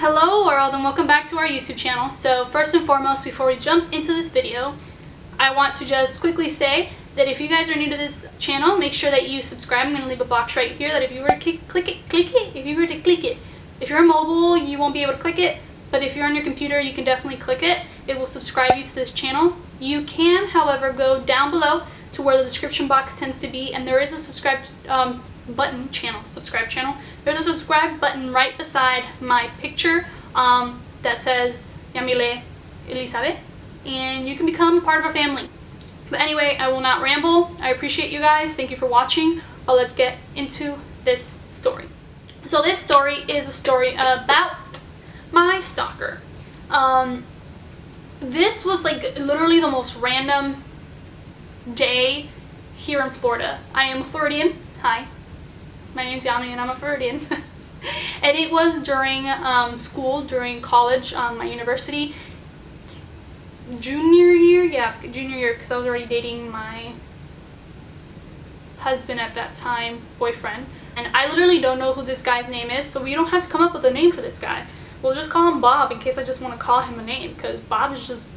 Hello world and welcome back to our YouTube channel. So first and foremost, before we jump into this video, I want to just quickly say that if you guys are new to this channel, make sure that you subscribe. I'm going to leave a box right here that if you were to click it. If you were to click it. If you're mobile, you won't be able to click it, but if you're on your computer, you can definitely click it. It will subscribe you to this channel. You can, however, go down below to where the description box tends to be, and there is a subscribe subscribe channel. There's a subscribe button right beside my picture that says Yamile Elizabeth, and you can become part of our family. But anyway, I will not ramble. I appreciate you guys. Thank you for watching. But let's get into this story. So this story is a story about my stalker. This was like literally the most random day here in Florida. I am a Floridian. Hi. My name's Yami and I'm a Floridian. And it was during school, during college, my university. Junior year, because I was already dating my husband at that time, boyfriend. And I literally don't know who this guy's name is, so we don't have to come up with a name for this guy. We'll just call him Bob in case I just want to call him a name, because Bob is just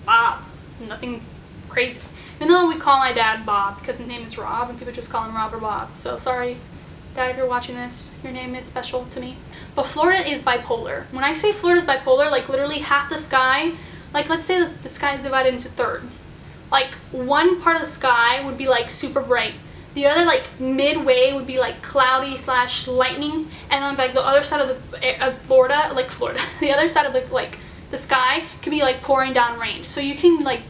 Bob. Nothing crazy. Even though we call my dad Bob because his name is Rob and people just call him Rob or Bob. So sorry, Dad, if you're watching this, your name is special to me. But Florida is bipolar. When I say Florida is bipolar, like literally half the sky, like let's say the sky is divided into thirds. Like one part of the sky would be like super bright. The other like midway would be like cloudy / lightning, and on like the other side of the Florida, the other side of the sky could be like pouring down rain. So you can like,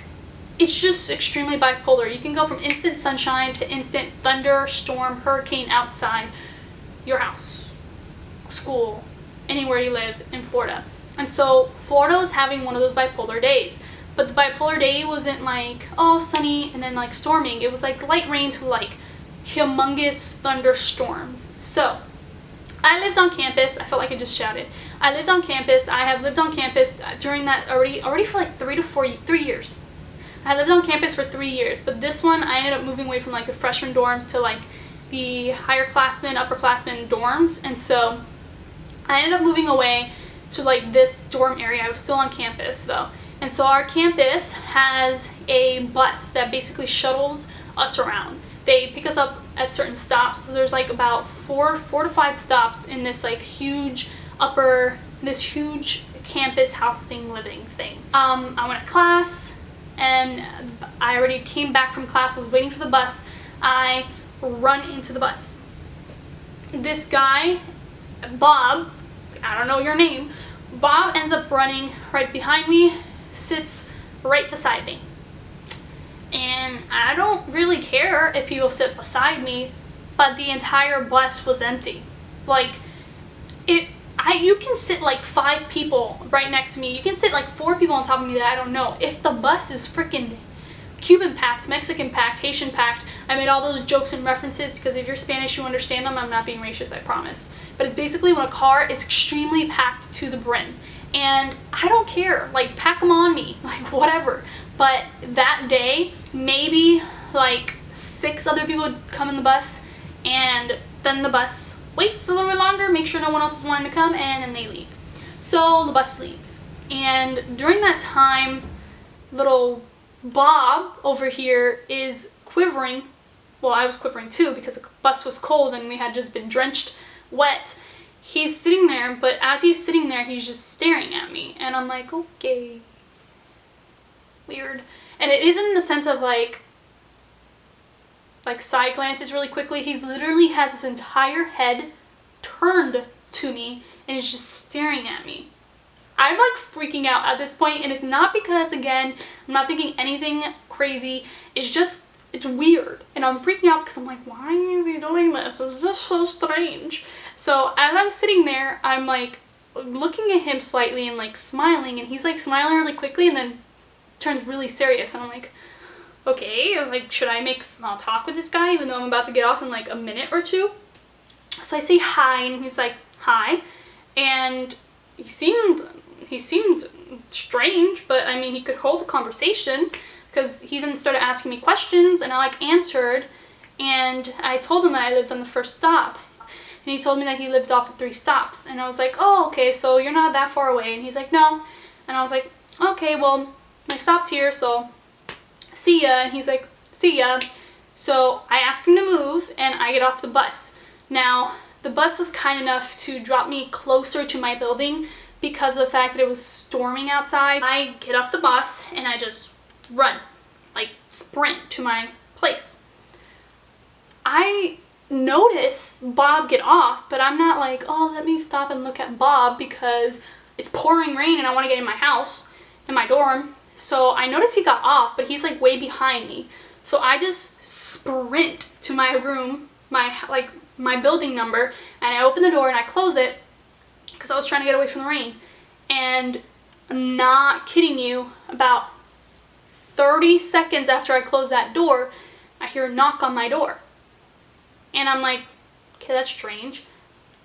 it's just extremely bipolar. You can go from instant sunshine to instant thunder, storm, hurricane outside your house, school, anywhere you live in Florida. And so Florida was having one of those bipolar days. But the bipolar day wasn't like, oh, sunny and then like storming. It was like light rain to like humongous thunderstorms. So I lived on campus. I felt like I just shouted. I lived on campus. I have lived on campus during that already for like 3 years. I lived on campus for 3 years, but this one I ended up moving away from like the freshman dorms to like the higher classmen, upperclassmen dorms, and so I ended up moving away to like this dorm area. I was still on campus though, and so our campus has a bus that basically shuttles us around. They pick us up at certain stops, so there's like about four to five stops in this like huge campus housing living thing. I went to class, and I already came back from class. I was waiting for the bus. I run into the bus. This guy, Bob, I don't know your name, Bob ends up running right behind me, sits right beside me. And I don't really care if people sit beside me, but the entire bus was empty. Like, you can sit like 5 people right next to me. You can sit like 4 people on top of me that I don't know. If the bus is freaking Cuban packed, Mexican packed, Haitian packed, I made all those jokes and references because if you're Spanish, you understand them. I'm not being racist, I promise. But it's basically when a car is extremely packed to the brim. And I don't care, like pack them on me, like whatever. But that day, maybe like 6 other people would come in the bus, and then the bus waits a little bit longer, make sure no one else is wanting to come, and then they leave. So the bus leaves. And during that time, little Bob over here is quivering. Well, I was quivering too because the bus was cold and we had just been drenched wet. He's sitting there, but as he's sitting there, he's just staring at me. And I'm like, okay, weird. And it isn't in the sense of like side glances really quickly. He's literally has his entire head turned to me and is just staring at me. I'm like freaking out at this point, and it's not because, again, I'm not thinking anything crazy. It's just, it's weird. And I'm freaking out because I'm like, why is he doing this? It's just so strange. So as I'm sitting there, I'm like looking at him slightly and like smiling, and he's like smiling really quickly and then turns really serious. And I'm like, okay, I was like, should I make small talk with this guy even though I'm about to get off in like a minute or two? So I say hi, and he's like, hi. And he seemed strange, but I mean, he could hold a conversation because he then started asking me questions, and I like answered, and I told him that I lived on the first stop. And he told me that he lived off of 3 stops. And I was like, oh, okay, so you're not that far away. And he's like, no. And I was like, okay, well, my stop's here, so see ya. And he's like, see ya. So I asked him to move, and I get off the bus. Now, the bus was kind enough to drop me closer to my building because of the fact that it was storming outside. I get off the bus, and I just run, like sprint to my place. I notice Bob get off, but I'm not like, oh, let me stop and look at Bob because it's pouring rain and I want to get in my house, in my dorm. So I notice he got off, but he's like way behind me. So I just sprint to my room, my building number, and I open the door and I close it because I was trying to get away from the rain. And I'm not kidding you, about 30 seconds after I close that door, I hear a knock on my door. And I'm like, okay, that's strange.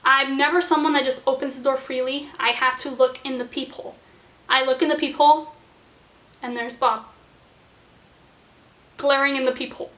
I'm never someone that just opens the door freely. I have to look in the peephole. I look in the peephole, and there's Bob. Glaring in the peephole.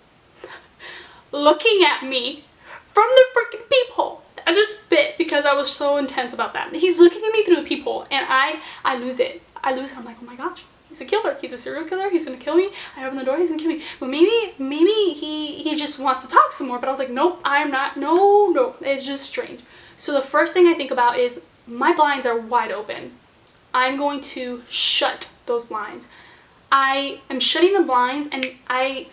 Looking at me from the freaking peephole. I just spit because I was so intense about that. He's looking at me through the peephole, and I lose it. I'm like, oh my gosh. He's a killer. He's a serial killer. He's gonna kill me. I open the door. He's gonna kill me. But maybe he just wants to talk some more. But I was like, nope, I'm not. No. It's just strange. So the first thing I think about is my blinds are wide open. I'm going to shut those blinds. I am shutting the blinds, and I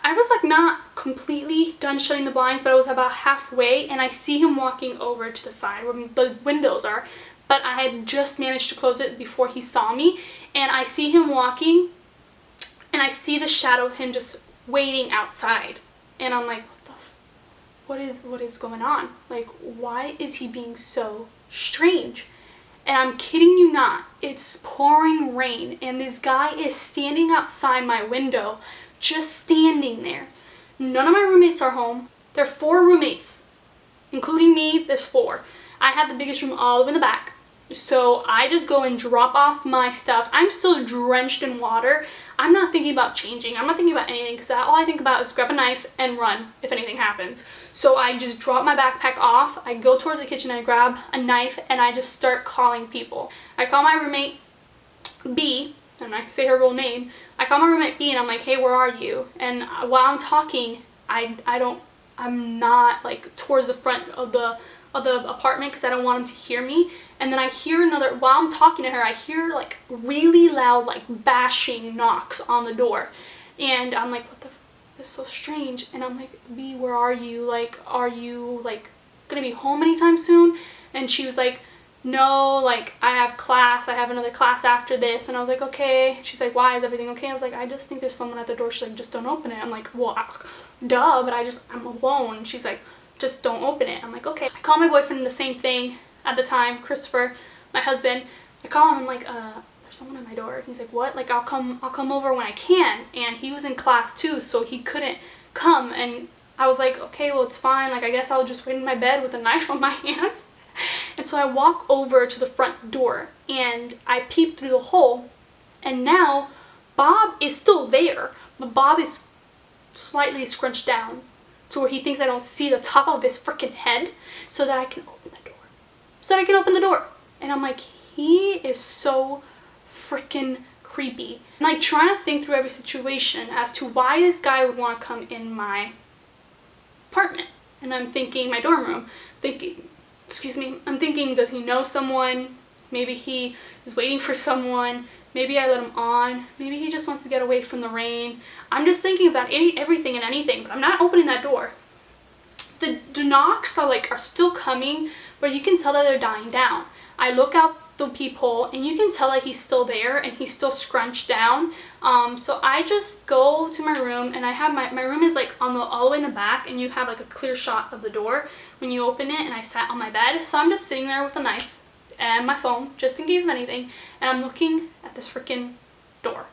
was like not completely done shutting the blinds, but I was about halfway, and I see him walking over to the side where the windows are. But I had just managed to close it before he saw me, and I see him walking, and I see the shadow of him just waiting outside, and I'm like, what is going on? Like, why is he being so strange? And I'm kidding you not, it's pouring rain, and this guy is standing outside my window, just standing there. None of my roommates are home. There are 4 roommates, including me. There's 4. I had the biggest room all the way in the back. So I just go and drop off my stuff. I'm still drenched in water. I'm not thinking about changing. I'm not thinking about anything because all I think about is grab a knife and run if anything happens. So I just drop my backpack off. I go towards the kitchen and I grab a knife and I just start calling people. I call my roommate B, and I say her real name. I call my roommate B and I'm like, hey, where are you? And while I'm talking, I'm not like towards the front of the apartment because I don't want him to hear me. And then I hear while I'm talking to her, I hear like really loud like bashing knocks on the door. And I'm like, what the this is so strange. And I'm like, B, where are you? Like, are you like gonna be home anytime soon? And she was like, no, like I have class. I have another class after this. And I was like, okay. She's like, why? Is everything okay? I was like, I just think there's someone at the door. She's like, just don't open it. I'm like, well, duh, but I'm alone. She's like, just don't open it. I'm like, okay. I call my boyfriend the same thing at the time, Christopher, my husband. I call him, I'm like, there's someone at my door. And he's like, what? Like, I'll come over when I can. And he was in class too, so he couldn't come. And I was like, okay, well, it's fine. Like, I guess I'll just wait in my bed with a knife on my hands. And so I walk over to the front door and I peep through the hole. And now Bob is still there, but Bob is slightly scrunched down to where he thinks I don't see the top of his freaking head so that I can open the door. And I'm like, he is so freaking creepy. I'm like trying to think through every situation as to why this guy would want to come in my apartment. And I'm thinking, my dorm room, I'm thinking, does he know someone? Maybe he is waiting for someone. Maybe I let him on. Maybe he just wants to get away from the rain. I'm just thinking about everything and anything, but I'm not opening that door. The knocks are still coming, but you can tell that they're dying down. I look out the peephole and you can tell that he's still there and he's still scrunched down. So I just go to my room, and I have my room is like all the way in the back, and you have like a clear shot of the door when you open it. And I sat on my bed, so I'm just sitting there with a knife and my phone just in case of anything, and I'm looking at this freaking door.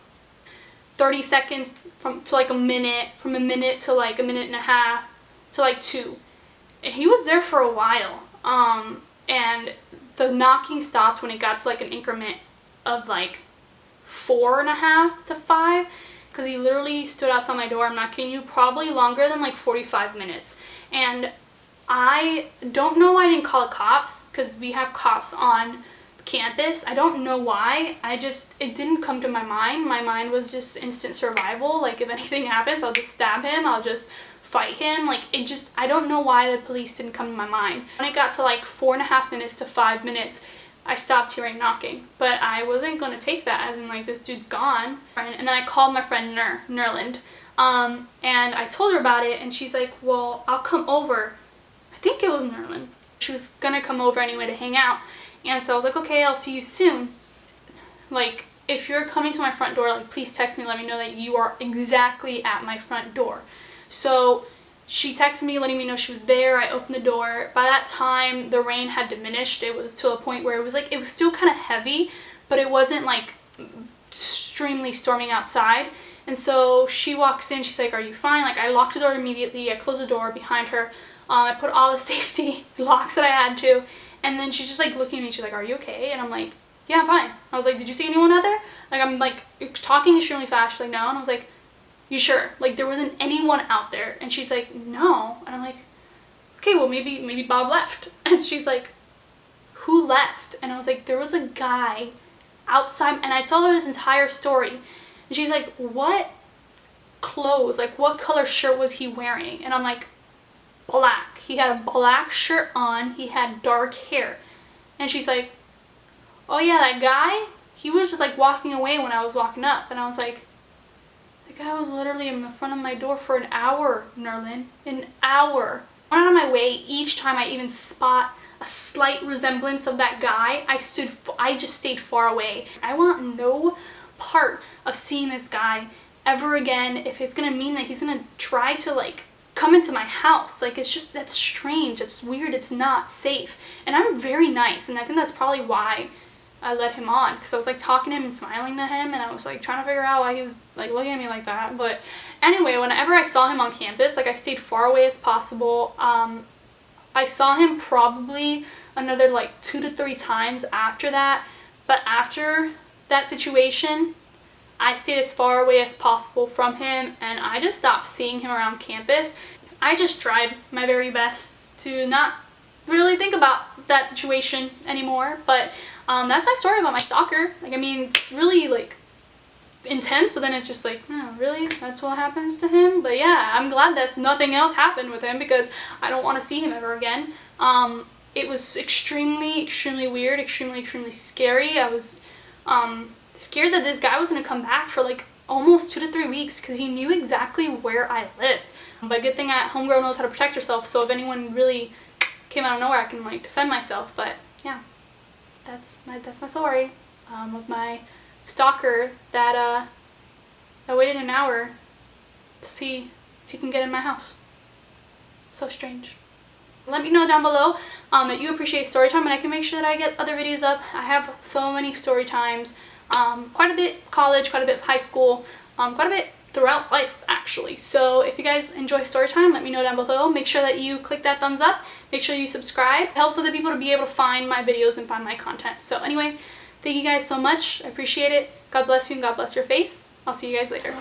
30 seconds to like a minute, from a minute to like a minute and a half to like 2, and he was there for a while. And the knocking stopped when it got to like an increment of like 4.5 to 5, because he literally stood outside my door. I'm not kidding you, probably longer than like 45 minutes. And I don't know why I didn't call the cops, because we have cops on campus. I don't know why. It didn't come to my mind. My mind was just instant survival. Like, if anything happens, I'll just stab him. I'll just fight him. Like, I don't know why the police didn't come to my mind. When it got to like 4.5 minutes to 5 minutes, I stopped hearing knocking. But I wasn't going to take that as in like, this dude's gone. And then I called my friend Nerland. And I told her about it, and she's like, well, I'll come over. I think it was Nerland. She was gonna come over anyway to hang out. And so I was like, okay, I'll see you soon. Like, if you're coming to my front door, like, please text me, let me know that you are exactly at my front door. So she texted me, letting me know she was there. I opened the door. By that time, the rain had diminished. It was to a point where it was still kind of heavy, but it wasn't like extremely storming outside. And so she walks in, she's like, are you fine? Like, I locked the door immediately. I closed the door behind her. I put all the safety locks that I had to. And then she's just like looking at me, she's like, are you okay? And I'm like, yeah, I'm fine. I was like, did you see anyone out there? Like, I'm like talking extremely fast. She's like, no. And I was like, you sure? Like, there wasn't anyone out there. And she's like, no. And I'm like, okay, well, maybe Bob left. And she's like, who left? And I was like, there was a guy outside. And I told her this entire story. And she's like, what clothes? Like, what color shirt was he wearing? And I'm like, black. He had a black shirt on. He had dark hair. And she's like, oh yeah, that guy? He was just like walking away when I was walking up. And I was like, the guy was literally in the front of my door for an hour, Nerlin. An hour. I went out of my way each time I even spot a slight resemblance of that guy. I just stayed far away. I want no part of seeing this guy ever again if it's gonna mean that he's gonna try to like come into my house. Like, it's just, that's strange, it's weird, it's not safe. And I'm very nice, and I think that's probably why I let him on, because I was like talking to him and smiling to him, and I was like trying to figure out why he was like looking at me like that. But anyway, whenever I saw him on campus, like, I stayed far away as possible. I saw him probably another like 2 to 3 times after that, but after that situation, I stayed as far away as possible from him, and I just stopped seeing him around campus. I just tried my very best to not really think about that situation anymore, but that's my story about my stalker. Like, I mean, it's really like intense, but then it's just like, oh, really? That's what happens to him? But yeah, I'm glad that nothing else happened with him, because I don't want to see him ever again. It was extremely, extremely weird, extremely, extremely scary. I was scared that this guy was going to come back for like almost 2 to 3 weeks, because he knew exactly where I lived. But good thing homegirl knows how to protect herself, so if anyone really came out of nowhere, I can like defend myself. But yeah, that's my story of my stalker that waited an hour to see if he can get in my house. So strange. Let me know down below that you appreciate story time, and I can make sure that I get other videos up. I have so many story times, quite a bit college, quite a bit high school, quite a bit throughout life actually. So if you guys enjoy story time, let me know down below. Make sure that you click that thumbs up. Make sure you subscribe. It helps other people to be able to find my videos and find my content. So anyway, thank you guys so much. I appreciate it. God bless you and God bless your face. I'll see you guys later.